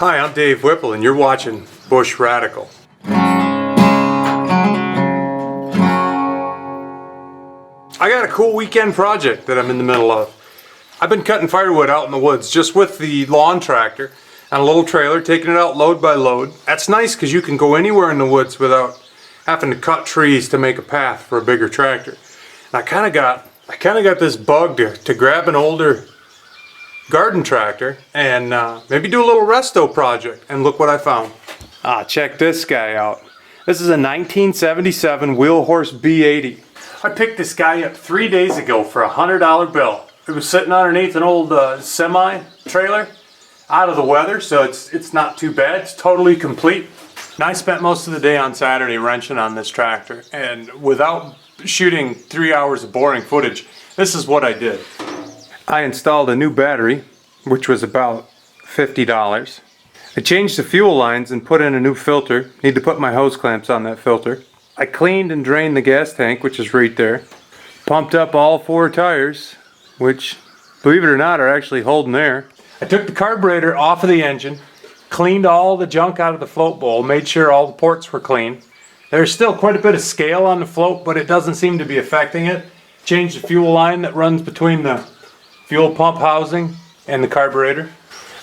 Hi, I'm Dave Whipple and you're watching Bushradical. I got a cool weekend project that I'm in the middle of. I've been cutting firewood out in the woods just with the lawn tractor and a little trailer, taking it out load by load. That's nice because you can go anywhere in the woods without having to cut trees to make a path for a bigger tractor. And I kind of got this bug to grab an older garden tractor and maybe do a little resto project, and look what I found. Check this guy out. This is a 1977 Wheelhorse b-80. I picked this guy up 3 days ago for a $100 bill. It was sitting underneath an old semi trailer, out of the weather, so it's not too bad. It's totally complete. And I spent most of the day on Saturday wrenching on this tractor, and without shooting 3 hours of boring footage, this is what I did. I installed a new battery, which was about $50. I changed the fuel lines and put in a new filter. Need to put my hose clamps on that filter. I cleaned and drained the gas tank, which is right there. Pumped up all 4 tires, which, believe it or not, are actually holding air. I took the carburetor off of the engine, cleaned all the junk out of the float bowl, made sure all the ports were clean. There's still quite a bit of scale on the float, but it doesn't seem to be affecting it. Changed the fuel line that runs between the fuel pump housing and the carburetor.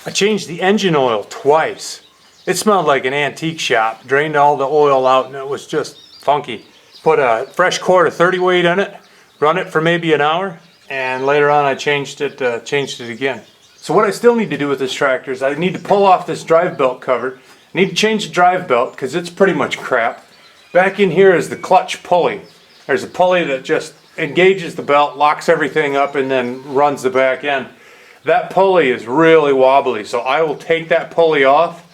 I changed the engine oil twice. It smelled like an antique shop. Drained all the oil out and it was just funky. Put a fresh quart of 30 weight in it, run it for maybe an hour, and later on I changed it again. So what I still need to do with this tractor is I need to pull off this drive belt cover. I need to change the drive belt because it's pretty much crap. Back in here is the clutch pulley. There's a pulley that just engages the belt, locks everything up, and then runs the back end. That pulley is really wobbly, so I will take that pulley off,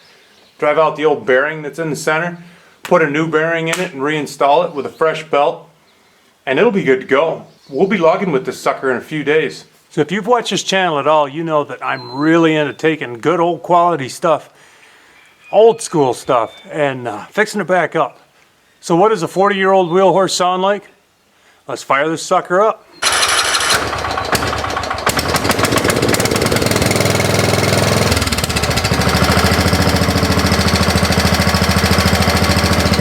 drive out the old bearing that's in the center, put a new bearing in it and reinstall it with a fresh belt, and it'll be good to go. We'll be logging with this sucker in a few days. So if you've watched this channel at all, you know that I'm really into taking good old quality stuff, old school stuff, and fixing it back up. So what does a 40-year-old Wheelhorse sound like? Let's fire this sucker up.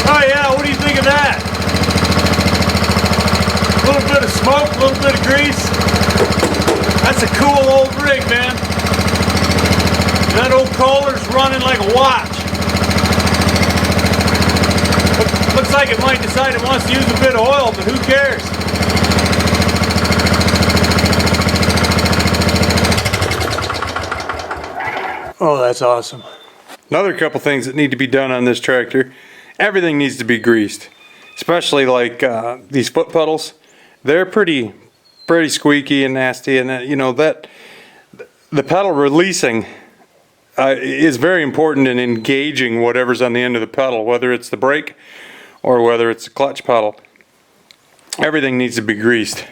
Oh yeah, what do you think of that? A little bit of smoke, a little bit of grease. That's a cool old rig, man. That old Kohler's running like a watch. Looks like it might decide it wants to use a bit of oil, but who cares? Oh, that's awesome. Another couple things that need to be done on this tractor. Everything needs to be greased, especially like these foot pedals. They're pretty squeaky and nasty, and you know that the pedal releasing is very important in engaging whatever's on the end of the pedal, whether it's the brake or whether it's the clutch pedal. Everything needs to be greased.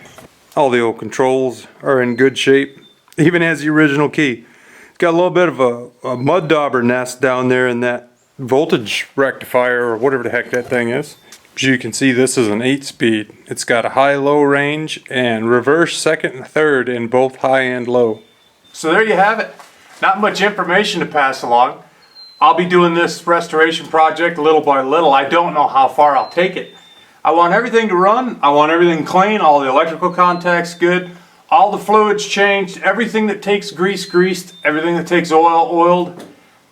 All the old controls are in good shape, even has the original key. It's got a little bit of a mud dauber nest down there in that voltage rectifier or whatever the heck that thing is. As you can see, this is an 8-speed. It's got a high-low range and reverse second and third in both high and low. So there you have it. Not much information to pass along. I'll be doing this restoration project little by little. I don't know how far I'll take it. I want everything to run. I want everything clean, all the electrical contacts good, all the fluids changed, everything that takes grease greased, everything that takes oil oiled,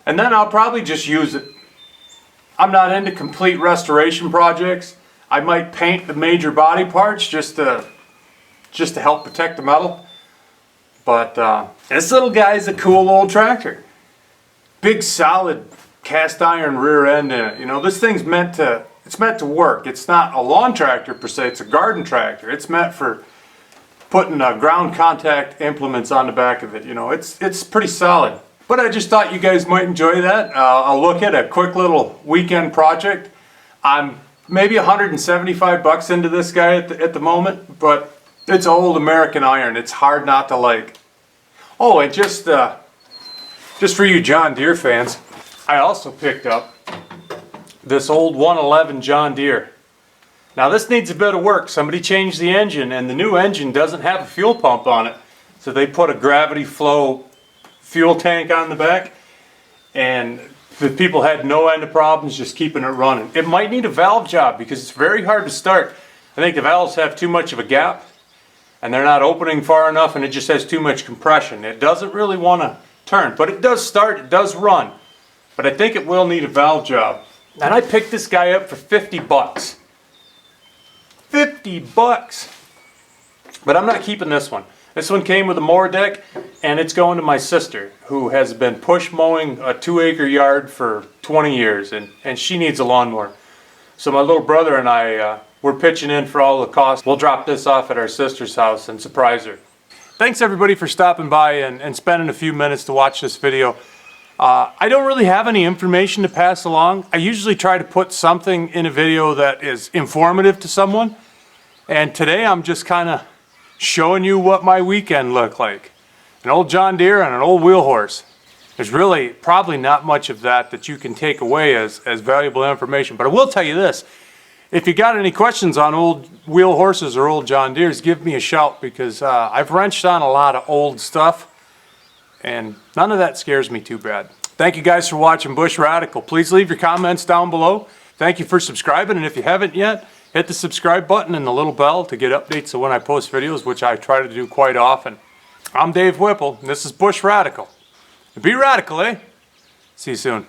and then I'll probably just use it. I'm not into complete restoration projects. I might paint the major body parts just to help protect the metal. But this little guy's a cool old tractor. Big solid cast iron rear end in it. You know, this thing's meant to work. It's not a lawn tractor per se, it's a garden tractor. It's meant for putting ground contact implements on the back of it. You know, it's pretty solid. But I just thought you guys might enjoy that. I'll look at a quick little weekend project. I'm maybe 175 bucks into this guy at the moment, but it's old American iron. It's hard not to like. Oh, and just for you John Deere fans, I also picked up this old 111 John Deere. Now this needs a bit of work. Somebody changed the engine, and the new engine doesn't have a fuel pump on it. So they put a gravity flow fuel tank on the back. and the people had no end of problems just keeping it running. It might need a valve job because it's very hard to start. I think the valves have too much of a gap and they're not opening far enough, and it just has too much compression. It doesn't really want to turn, but it does start, it does run. But I think it will need a valve job. And I picked this guy up for 50 bucks. 50 bucks! But I'm not keeping this one. This one came with a mower deck, and it's going to my sister, who has been push mowing a 2-acre yard for 20 years, and she needs a lawnmower. So my little brother and I, we're pitching in for all the costs. We'll drop this off at our sister's house and surprise her. Thanks everybody for stopping by and spending a few minutes to watch this video. I don't really have any information to pass along. I usually try to put something in a video that is informative to someone. And today I'm just kind of showing you what my weekend looked like. An old John Deere and an old Wheelhorse. There's really probably not much of that you can take away as valuable information. But I will tell you this. If you got any questions on old Wheelhorses or old John Deeres, give me a shout, because I've wrenched on a lot of old stuff and none of that scares me too bad. Thank you guys for watching Bushradical. Please leave your comments down below. Thank you for subscribing, and if you haven't yet, hit the subscribe button and the little bell to get updates of when I post videos, which I try to do quite often. I'm Dave Whipple, and this is Bushradical. Be radical, eh? See you soon.